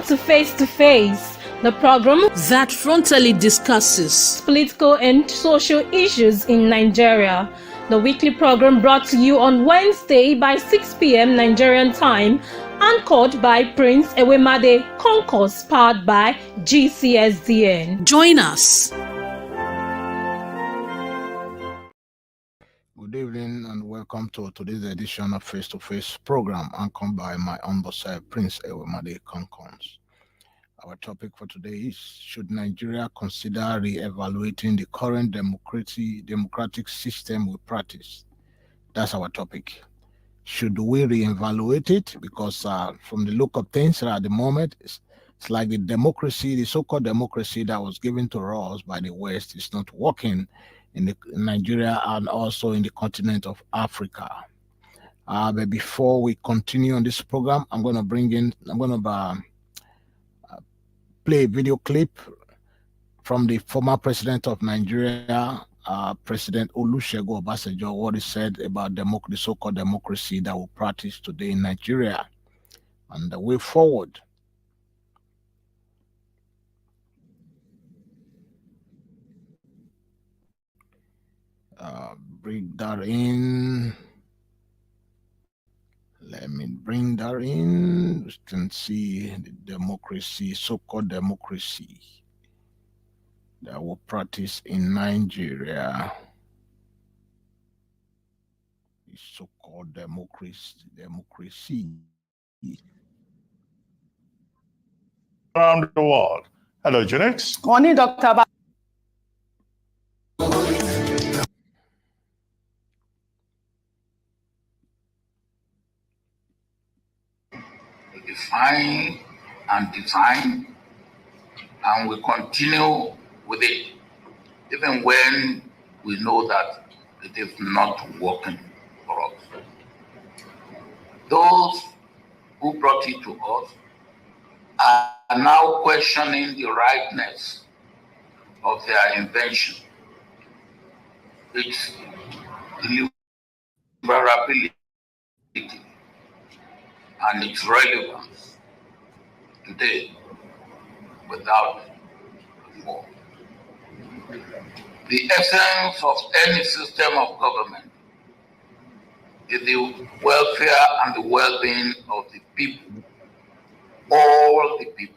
to Face, the program that frontally discusses political and social issues in Nigeria. The weekly program brought to you on Wednesday by 6 p.m. Nigerian time, anchored by Prince Ewemade Concourse, powered by GCSDN. Join us. Good evening and welcome to today's edition of Face to Face program, anchored by my humble self, Prince Ewemade Concourse. Our topic for today is: should Nigeria consider re-evaluating the current democratic system we practice? That's our topic. Should we re-evaluate it? Because from the look of things at the moment, it's like the so-called democracy that was given to us by the West is not working in Nigeria and also in the continent of Africa. But before we continue on this program, I'm going to play a video clip from the former president of Nigeria, President Olusegun Obasanjo, what he said about the so-called democracy that we practice today in Nigeria and the way forward. Bring that in. Let me bring that in. You can see the democracy, so-called democracy that we practice in Nigeria. The so-called democracy. Around the world. Hello, Janet. Morning, Dr. Define and design, and we continue with it, even when we know that it is not working for us. Those who brought it to us are now questioning the rightness of their invention, its deliverability, and its relevance today without before. The essence of any system of government is the welfare and the well-being of the people, all the people.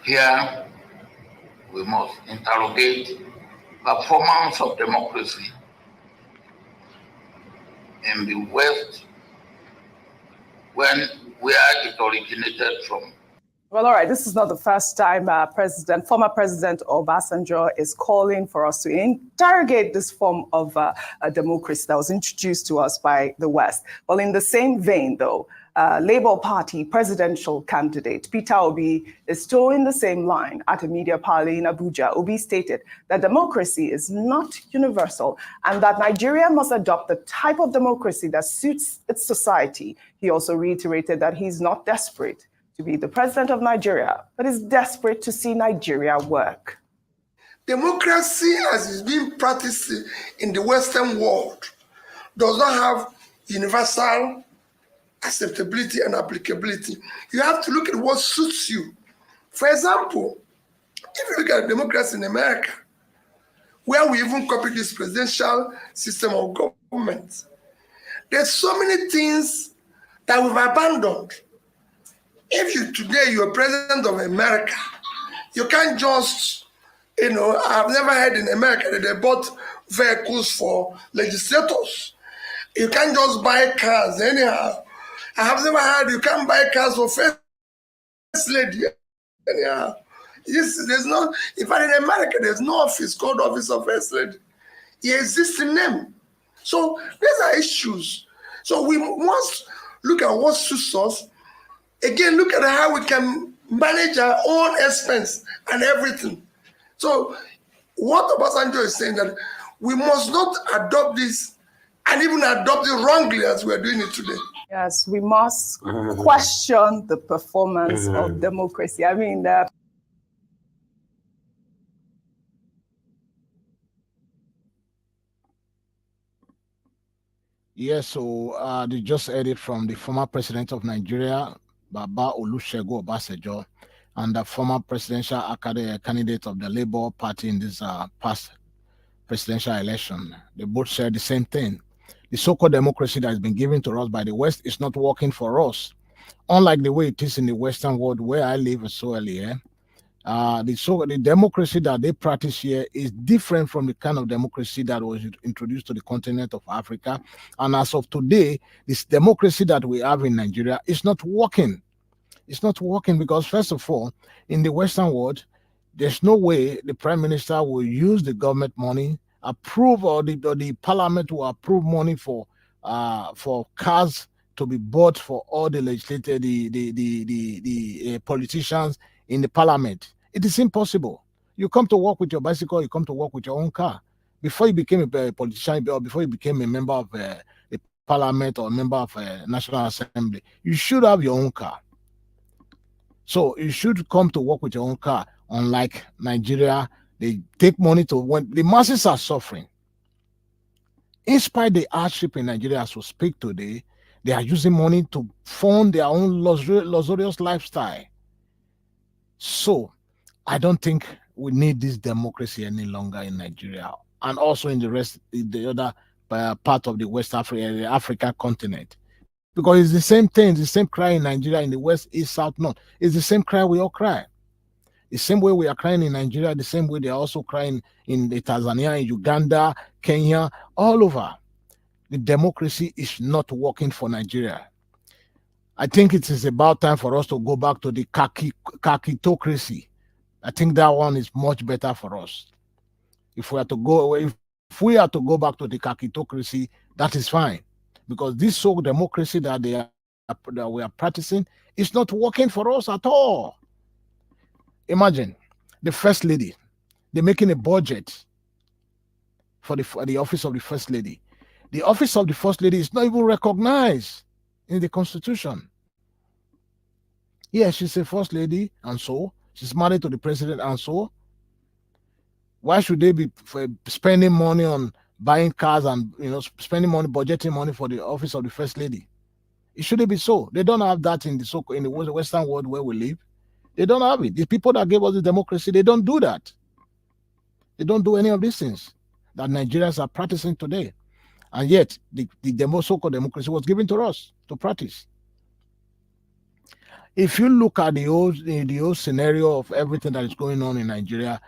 Here, we must interrogate performance of democracy in the West where it originated from. Well, all right, this is not the first time former President Obasanjo is calling for us to interrogate this form of a democracy that was introduced to us by the West. Well, in the same vein, though, Labour Party presidential candidate Peter Obi is towing the same line at a media parley in Abuja. Obi stated that democracy is not universal and that Nigeria must adopt the type of democracy that suits its society. He also reiterated that he's not desperate to be the president of Nigeria, but is desperate to see Nigeria work. Democracy, as is being practiced in the Western world, does not have universal acceptability and applicability. You have to look at what suits you. For example, if you look at democracy in America, where we even copied this presidential system of government, there's so many things that we've abandoned. If you're president of America, you can't just, I've never heard in America that they bought vehicles for legislators. You can't just buy cars anyhow. I have never heard you can't buy cars for first lady anyhow. There's no, in fact, in America, there's no office called Office of First Lady. It exists in them. So these are issues. So we must look at what suits us. Again, look at how we can manage our own expense and everything. So what Obasanjo is saying that we must not adopt this and even adopt it wrongly as we're doing it today. Yes, we must question the performance of democracy. I mean, Yes, so they just heard it from the former president of Nigeria, Baba Olusegun Obasanjo, and the former presidential candidate of the Labour Party in this past presidential election. They both said the same thing. The so-called democracy that has been given to us by the West is not working for us. Unlike the way it is in the Western world where I live so earlier, the democracy that they practice here is different from the kind of democracy that was introduced to the continent of Africa. And as of today, this democracy that we have in Nigeria is not working. It's not working because, first of all, in the Western world, there's no way the prime minister will use the government money, approve, or the parliament will approve money for cars to be bought for all the legislators, the politicians in the parliament. It is impossible. You come to work with your bicycle, you come to work with your own car. Before you became a politician or before you became a member of the parliament or a member of a national assembly, you should have your own car. So you should come to work with your own car. Unlike Nigeria, they take money to when the masses are suffering. In spite of the hardship in Nigeria as we speak today, they are using money to fund their own luxurious lifestyle. So I don't think we need this democracy any longer in Nigeria and also in the other part of the West Africa, the African continent. Because it's the same thing, the same cry in Nigeria, in the West, East, South, North. It's the same cry we all cry. The same way we are crying in Nigeria, the same way they are also crying in the Tanzania, in Uganda, Kenya, all over. The democracy is not working for Nigeria. I think it is about time for us to go back to the kakitocracy. I think that one is much better for us. If we are to go back to the kakitocracy, that is fine. Because this so democracy that we are practicing is not working for us at all. Imagine the first lady, they're making a budget for the office of the first lady. The office of the first lady is not even recognized in the constitution. Yeah, she's a first lady, and so she's married to the president, and so why should they be spending money on buying cars and spending money, budgeting money for the office of the first lady? It shouldn't be so. They don't have that in the Western world where we live. They don't have it. The people that gave us the democracy, they don't do that. They don't do any of these things that Nigerians are practicing today. And yet, the so-called democracy was given to us to practice. If you look at the old scenario of everything that is going on in Nigeria,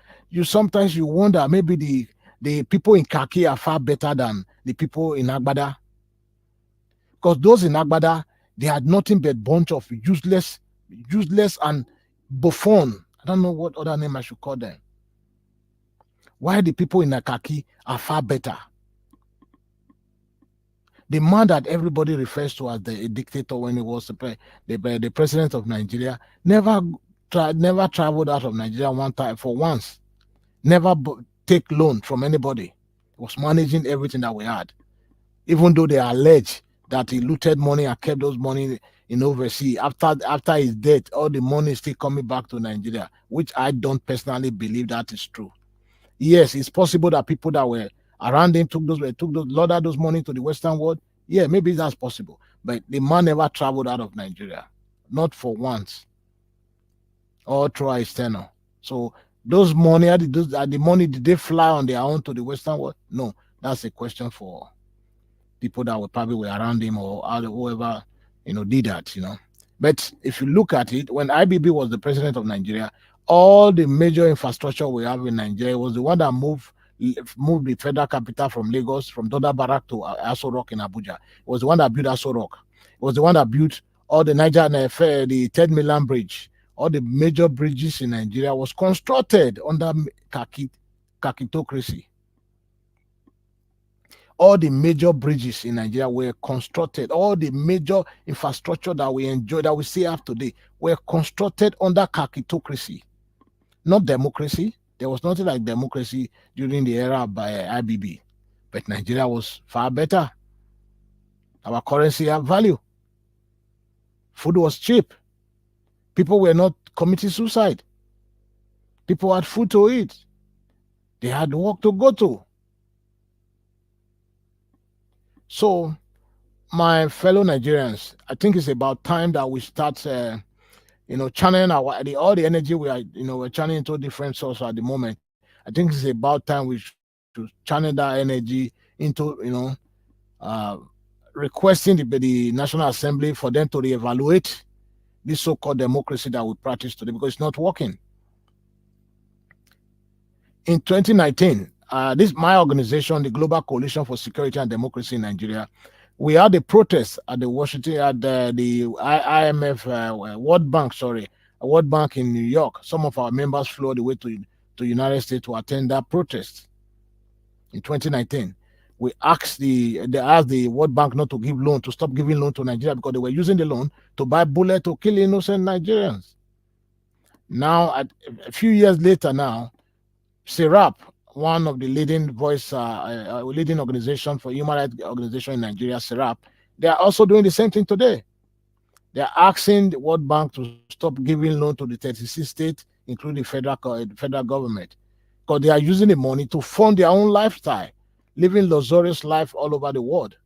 sometimes you wonder maybe the people in Kaki are far better than the people in Agbada. Because those in Agbada, they had nothing but bunch of useless and buffoon. I don't know what other name I should call them. Why the people in Akaki are far better? The man that everybody refers to as the dictator when he was the president of Nigeria never traveled out of Nigeria one time for once. Never take loan from anybody. He was managing everything that we had. Even though they allege that he looted money and kept those money in overseas. After his death, all the money is still coming back to Nigeria, which I don't personally believe that is true. Yes, it's possible that people that were around him loaded those money to the Western world. Yeah, maybe that's possible. But the man never traveled out of Nigeria, not for once, all throughout his tenure. So those money, the money, did they fly on their own to the Western world? No, that's a question for people that were around him or whoever did that. But if you look at it, when IBB was the president of Nigeria, all the major infrastructure we have in Nigeria was the one that moved the federal capital from Lagos, from Doda Barak to Aso Rock in Abuja. It was the one that built Aso Rock. It was the one that built all the Niger and the Third Milan Bridge. All the major bridges in Nigeria was constructed under kakitocracy. All the major bridges in Nigeria were constructed. All the major infrastructure that we enjoy, that we see have today, were constructed under kakitocracy, not democracy. There was nothing like democracy during the era by IBB, but Nigeria was far better. Our currency had value. Food was cheap. People were not committing suicide. People had food to eat. They had work to go to. So my fellow Nigerians, I think it's about time that we start, channeling all the energy we are, we're channeling into different sources at the moment. I think it's about time we should channel that energy into, uh, requesting the National Assembly for them to reevaluate this so-called democracy that we practice today because it's not working. In 2019, this my organization, the Global Coalition for Security and Democracy in Nigeria, we had a protest at the Washington at the IMF World Bank in New York. Some of our members flew all the way to United States to attend that protest in 2019. We asked they asked the World Bank not to give loan, to stop giving loan to Nigeria because they were using the loan to buy bullets to kill innocent Nigerians. Now, a few years later, now SIRAP, one of the leading organization for human rights organization in Nigeria, SIRAP, they are also doing the same thing today. They are asking the World Bank to stop giving loan to the 36 states, including the federal government, because they are using the money to fund their own lifestyle, living luxurious life all over the world,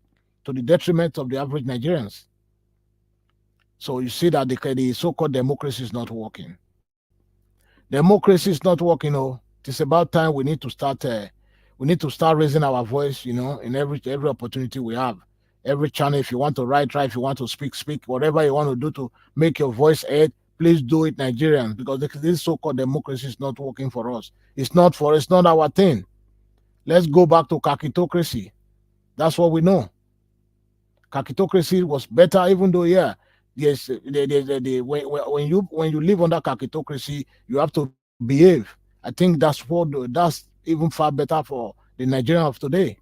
to the detriment of the average Nigerians. So you see that the so-called democracy is not working. Democracy is not working. Oh, it's about time we need to start. We need to start raising our voice. In every opportunity we have, every channel. If you want to write, if you want to speak. Whatever you want to do to make your voice heard, please do it, Nigerians, because this so-called democracy is not working for us. It's not our thing. Let's go back to kakitocracy. That's what we know. Kakitocracy was better, even though yes, when you live under kakitocracy, you have to behave. I think that's even far better for the Nigerian of today,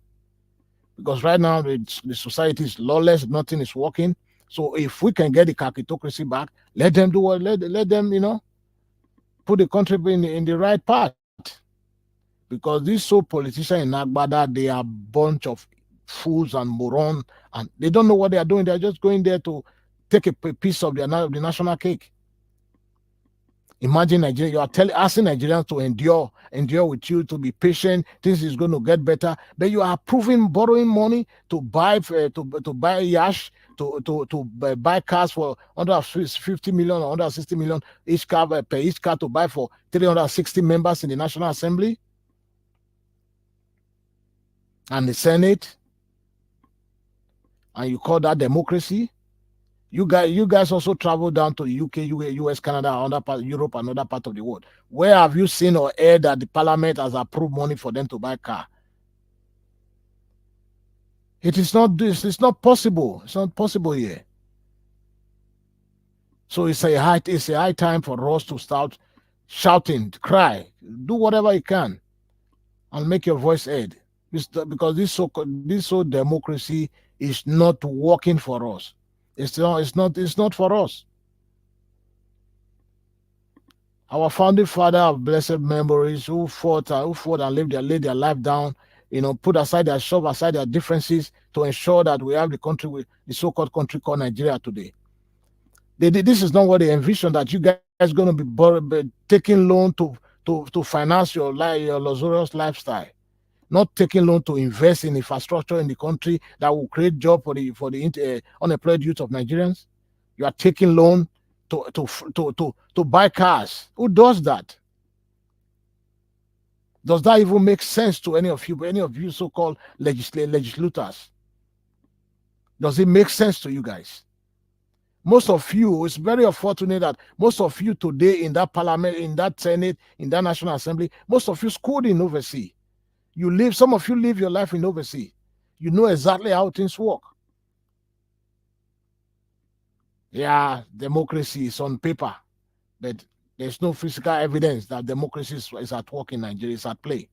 because right now the society is lawless, nothing is working. So if we can get the kakitocracy back, let them do what let them put the country in the right path. Because these politicians in Agbada, they are a bunch of fools and morons, and they don't know what they are doing. They're just going there to take a piece of the national cake. Imagine Nigeria, you are asking Nigerians to endure with you, to be patient. Things is going to get better, but you are borrowing money to buy yash, to buy cars for 150 million or 160 million each car per each car, to buy for 360 members in the National Assembly and the Senate, and you call that democracy? You guys also travel down to UK, US, Canada, other part, Europe, and other part of the world. Where have you seen or heard that the parliament has approved money for them to buy car? It's not possible. It's not possible here. So it's a high time for us to start shouting, cry, do whatever you can, and make your voice heard. Because this democracy is not working for us. It's not for us. Our founding father of blessed memories, who fought and laid their life down, put aside their differences to ensure that we have the country, with the so-called country called Nigeria today. This is not what they envisioned, that you guys going to be taking loan to finance your luxurious lifestyle, not taking loan to invest in infrastructure in the country that will create job for the unemployed youth of Nigerians. You are taking loan to buy cars. Who does that? Does that even make sense to any of you so-called legislators? Does it make sense to you guys? Most of you, it's very unfortunate that most of you today in that parliament, in that Senate, in that National Assembly, most of you schooled in overseas. Some of you live your life in overseas. You know exactly how things work. Yeah, democracy is on paper, but there's no physical evidence that democracy is at work in Nigeria, is at play.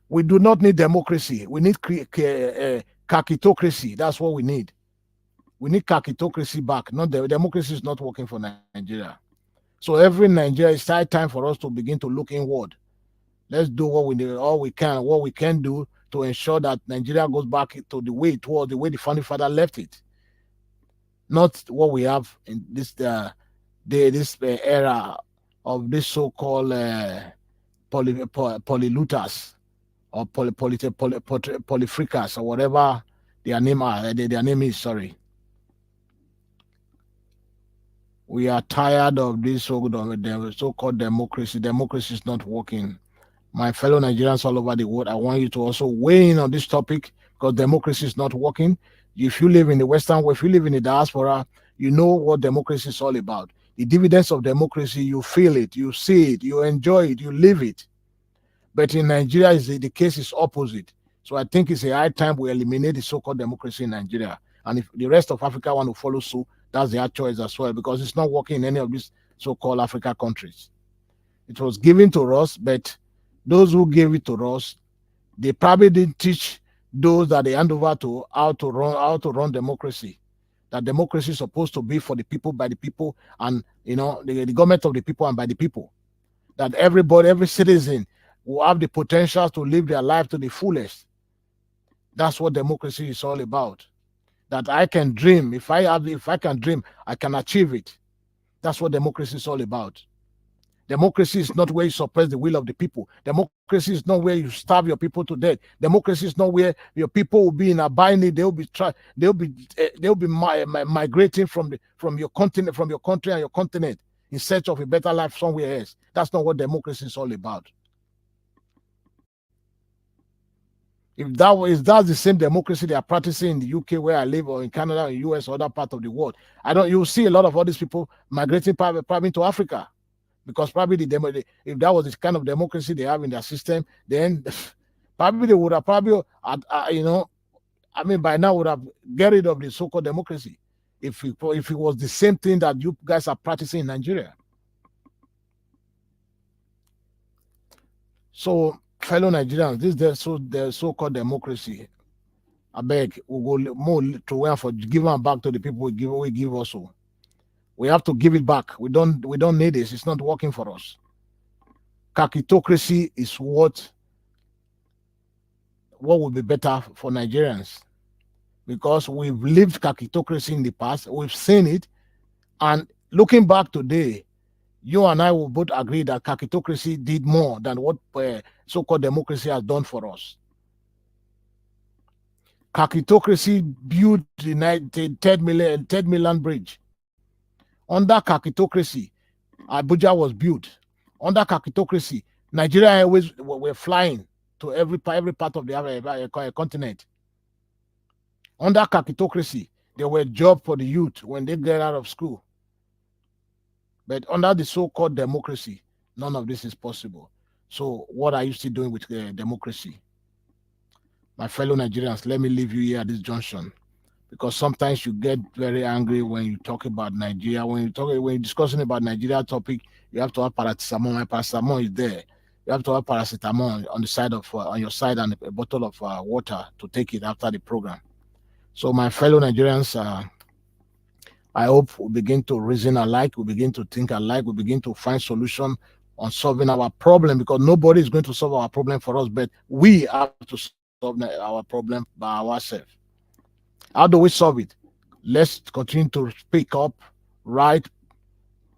We do not need democracy. We need kakitocracy. That's what we need. We need kakitocracy back. Not democracy is not working for Nigeria. So every Nigeria, it's high time for us to begin to look inward. Let's do what we can do to ensure that Nigeria goes back to the way it was, the way the founding father left it. Not what we have in this era of this so-called polylooters or polyfricas or whatever their name is, sorry. We are tired of this so-called democracy. Democracy is not working. My fellow Nigerians all over the world, I want you to also weigh in on this topic, because democracy is not working. If you live in the Western world, if you live in the diaspora, you know what democracy is all about. The dividends of democracy, you feel it, you see it, you enjoy it, you live it. But in Nigeria, the case is opposite. So I think it's a high time we eliminate the so-called democracy in Nigeria. And if the rest of Africa want to follow suit, that's their choice as well, because it's not working in any of these so-called Africa countries. It was given to us, but those who gave it to us, they probably didn't teach those that they hand over to how to run democracy. That democracy is supposed to be for the people, by the people, and the government of the people and by the people. That everybody, every citizen will have the potential to live their life to the fullest. That's what democracy is all about. That I can dream. If I can dream, I can achieve it. That's what democracy is all about. Democracy is not where you suppress the will of the people. Democracy is not where you starve your people to death. Democracy is not where your people will be in a binding. They'll be migrating from your continent, from your country and your continent, in search of a better life somewhere else. That's not what democracy is all about. If that's the same democracy they are practicing in the UK where I live, or in Canada, or in US, or other part of the world, you'll see a lot of all these people migrating probably to Africa. Because probably if that was the kind of democracy they have in their system, then probably they would have by now would have get rid of the so-called democracy. If it was the same thing that you guys are practicing in Nigeria. So, fellow Nigerians, this is the so-called democracy. I beg, we go more to where for giving back to the people we give also. We have to give it back. We don't need this. It's not working for us. Kakitocracy is what would be better for Nigerians, because we've lived kakitocracy in the past. We've seen it, and looking back today, you and I will both agree that kakitocracy did more than what so-called democracy has done for us. Kakitocracy built the third Milan Bridge. Under kakitocracy, Abuja was built. Under kakitocracy, Nigeria Airways were flying to every part of the continent. Under kakitocracy, there were jobs for the youth when they get out of school. But under the so-called democracy, none of this is possible. So what are you still doing with democracy? My fellow Nigerians, let me leave you here at this junction, because sometimes you get very angry when you talk about Nigeria. When you're discussing about Nigeria topic, you have to have paracetamol. My paracetamol is there. You have to have paracetamol on the side on your side, and a bottle of water to take it after the program. So, my fellow Nigerians, I hope we begin to reason alike, we begin to think alike, we begin to find solution on solving our problem, because nobody is going to solve our problem for us, but we have to solve our problem by ourselves. How do we solve it? Let's continue to speak up, right?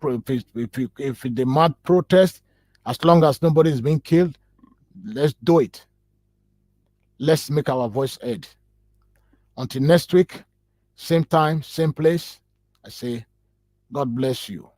If they demand protest, as long as nobody is being killed, let's do it. Let's make our voice heard. Until next week, same time, same place, I say, God bless you.